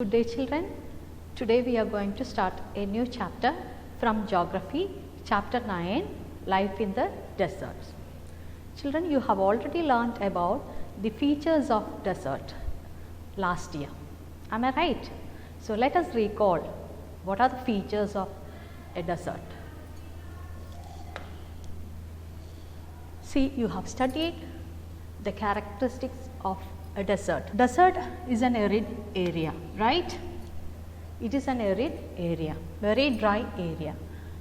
Good day children. Today we are going to start a new chapter from Geography, chapter 9, Life in the Deserts. Children, you have already learnt about the features of desert last year. Am I right? So let us recall what are the features of a desert. See, you have studied the characteristics of a desert. Desert is an arid area, right? It is an arid area, very dry area.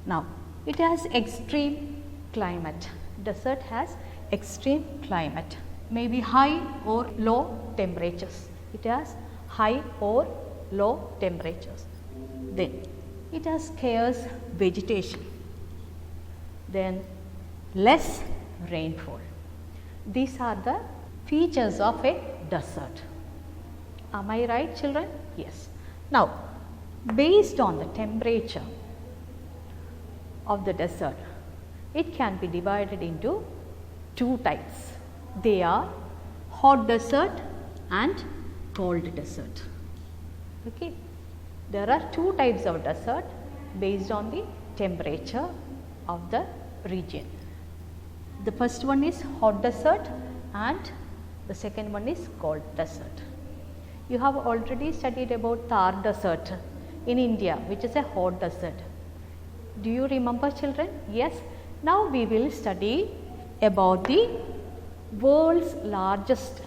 Now, it has extreme climate. Desert has extreme climate, maybe high or low temperatures. It has high or low temperatures. Then, it has scarce vegetation. Then, less rainfall. These are the features of a desert. Am I right, children? Yes. Now, based on the temperature of the desert, it can be divided into two types. They are hot desert and cold desert. Okay. There are two types of desert based on the temperature of the region. The first one is hot desert and the second one is cold desert. You have already studied about Thar desert in India, which is a hot desert. Do you remember, children? Yes. Now we will study about the world's largest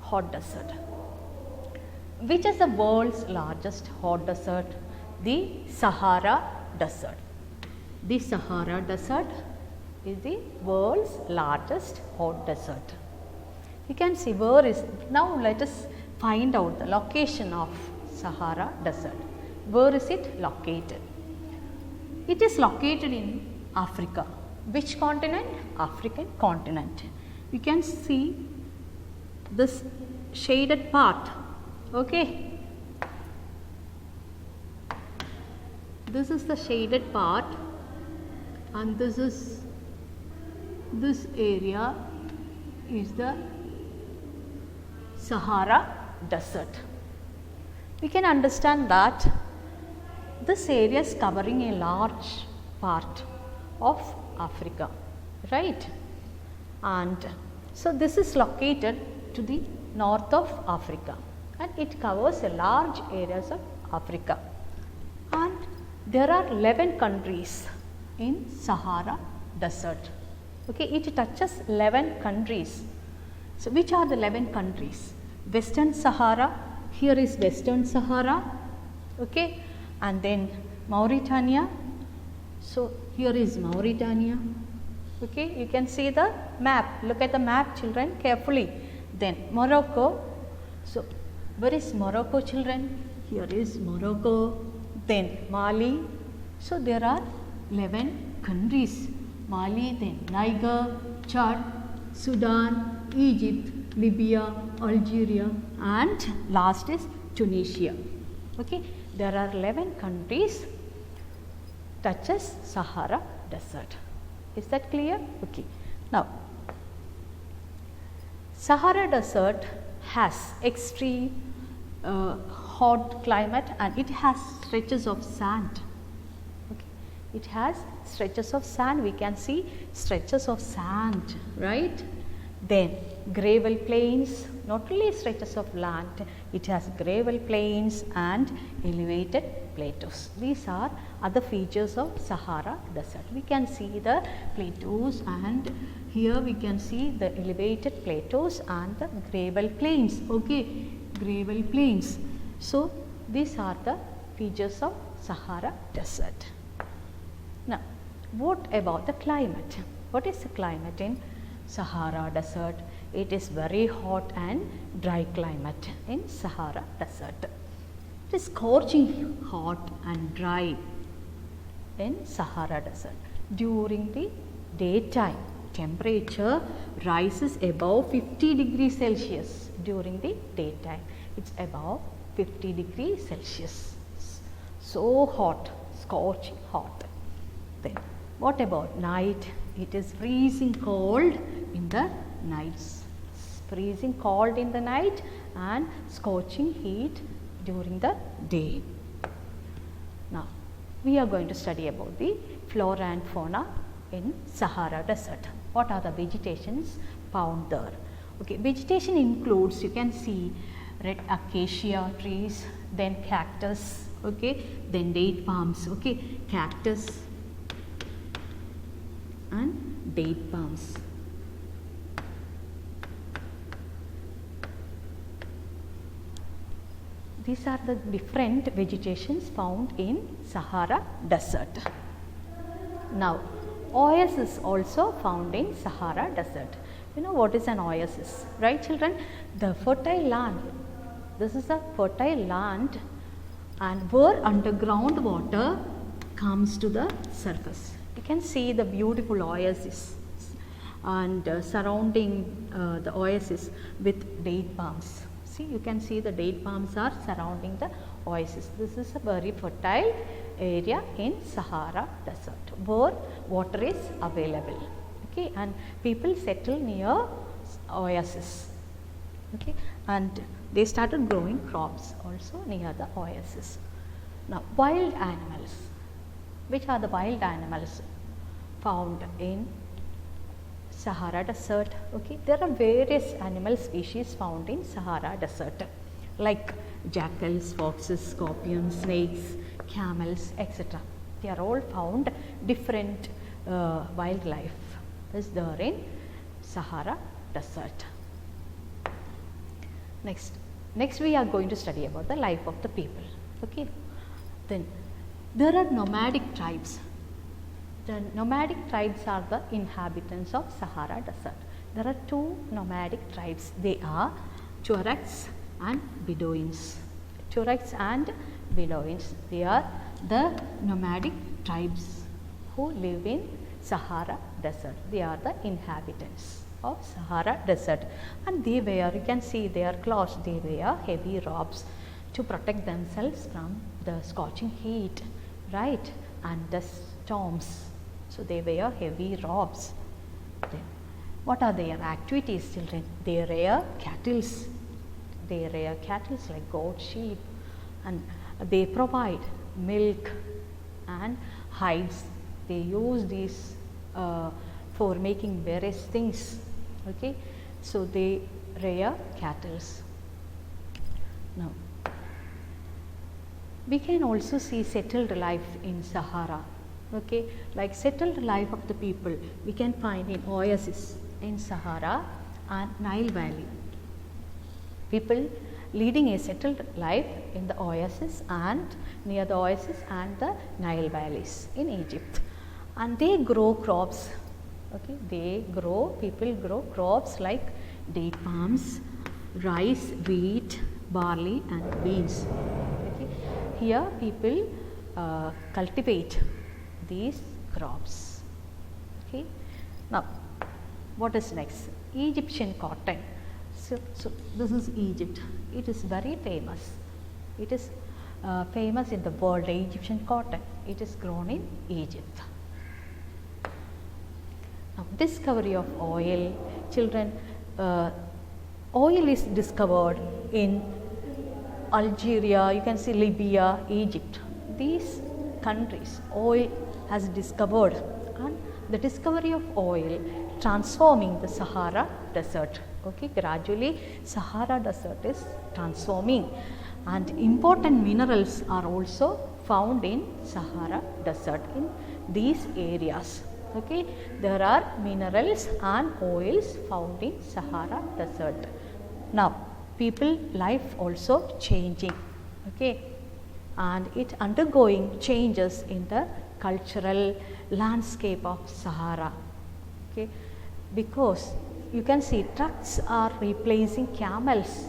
hot desert. Which is the world's largest hot desert? The Sahara Desert. The Sahara Desert is the world's largest hot desert. You can see where is, now let us find out the location of Sahara Desert. Where is it located? It is located in Africa. Which continent? African continent. You can see this shaded part. Okay. This is the shaded part and this area is the Sahara Desert. We can understand that this area is covering a large part of Africa, right? And so this is located to the north of Africa and it covers a large areas of Africa. And there are 11 countries in Sahara Desert. Okay, it touches 11 countries. So, which are the 11 countries? Western Sahara, here is Western Sahara, okay, and then Mauritania. So, here is Mauritania, okay, you can see the map, look at the map children carefully. Then Morocco, so where is Morocco children? Here is Morocco, then Mali. So, there are 11 countries, Mali, then Niger, Chad, Sudan, Egypt, Libya, Algeria and last is Tunisia. Okay. There are 11 countries touches Sahara Desert. Is that clear? Okay. Now, Sahara Desert has extreme hot climate and it has stretches of sand. Okay. It has stretches of sand, we can see stretches of sand, right? Then gravel plains, not only stretches of land, it has gravel plains and elevated plateaus. These are other features of Sahara Desert. We can see the plateaus and here we can see the elevated plateaus and the gravel plains. Okay, gravel plains. So, these are the features of Sahara Desert. Now, what about the climate? What is the climate in Sahara Desert? It is very hot and dry climate in Sahara Desert. It is scorching hot and dry in Sahara Desert. During the daytime, temperature rises above 50 degrees Celsius. During the daytime, it's above 50 degrees Celsius. So hot, scorching hot. Then, what about night? It is freezing cold in the nights. Freezing cold in the night and scorching heat during the day. Now, we are going to study about the flora and fauna in Sahara Desert. What are the vegetations found there? Okay, vegetation includes, you can see red acacia trees, then cactus, okay, then date palms, okay, cactus and date palms. These are the different vegetations found in Sahara Desert. Now, oasis also found in Sahara Desert. You know what is an oasis, right children? The fertile land. This is a fertile land and where underground water comes to the surface. You can see the beautiful oasis and surrounding the oasis with date palms. See, you can see the date palms are surrounding the oasis. This is a very fertile area in Sahara Desert where water is available. Okay, and people settle near oasis. Okay, and they started growing crops also near the oasis. Now, wild animals. Which are the wild animals found in Sahara Desert? Okay, there are various animal species found in Sahara Desert like jackals, foxes, scorpions, snakes, camels, etc. They are all found. Different wildlife is there in Sahara Desert. Next we are going to study about the life of the people. Okay, then there are nomadic tribes. The nomadic tribes are the inhabitants of Sahara Desert. There are two nomadic tribes. They are Tuaregs and Bedouins. Tuaregs and Bedouins. They are the nomadic tribes who live in Sahara Desert. They are the inhabitants of Sahara Desert, and they wear, you can see their clothes, they wear heavy robes to protect themselves from the scorching heat, right, and the storms. So they wear heavy robes. Then, what are their activities, children? They rear cattle. They rear cattle like goat, sheep, and they provide milk and hides. They use these for making various things. Okay, so they rear cattle. Now, we can also see settled life in Sahara. Okay, like settled life of the people we can find in oasis in Sahara and Nile Valley. People leading a settled life in the oasis and near the oasis and the Nile valleys in Egypt, and they grow crops. Okay, people grow crops like date palms, rice, wheat, barley and beans. Okay, here people cultivate these crops. Okay, now what is next? Egyptian cotton. So this is Egypt. It is very famous. It is famous in the world. Egyptian cotton. It is grown in Egypt. Now, discovery of oil. Children, oil is discovered in Algeria. You can see Libya, Egypt. These countries, oil has discovered, and the discovery of oil transforming the Sahara Desert. Okay, gradually Sahara Desert is transforming, and important minerals are also found in Sahara Desert in these areas. Okay, there are minerals and oils found in Sahara Desert. Now, people life also changing. Okay, and it undergoing changes in the cultural landscape of Sahara. Okay, because you can see trucks are replacing camels.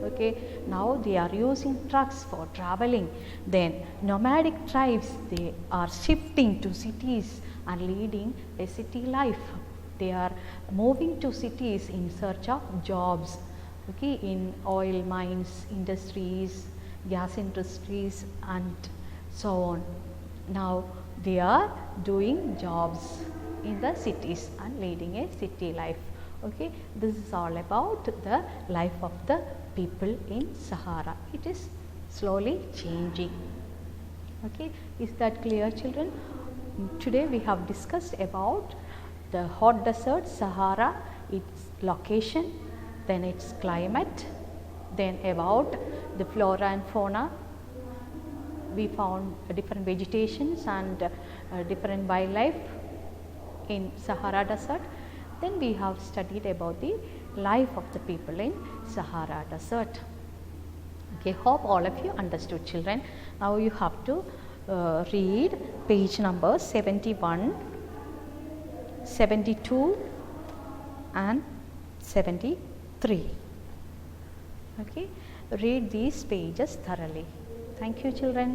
Okay, now they are using trucks for traveling. Then nomadic tribes, they are shifting to cities and leading a city life. They are moving to cities in search of jobs. Okay, in oil mines, industries, gas industries and so on. Now they are doing jobs in the cities and leading a city life. Okay, this is all about the life of the people in Sahara. It is slowly changing. Okay, is that clear, children? Today we have discussed about the hot desert Sahara, its location, then its climate, then about the flora and fauna. We found different vegetations and different wildlife in Sahara desert. Then we have studied about the life of the people in Sahara desert. Okay, hope all of you understood, children. Now you have to read page number 71, 72 and 73. Okay, read these pages thoroughly. Thank you, children.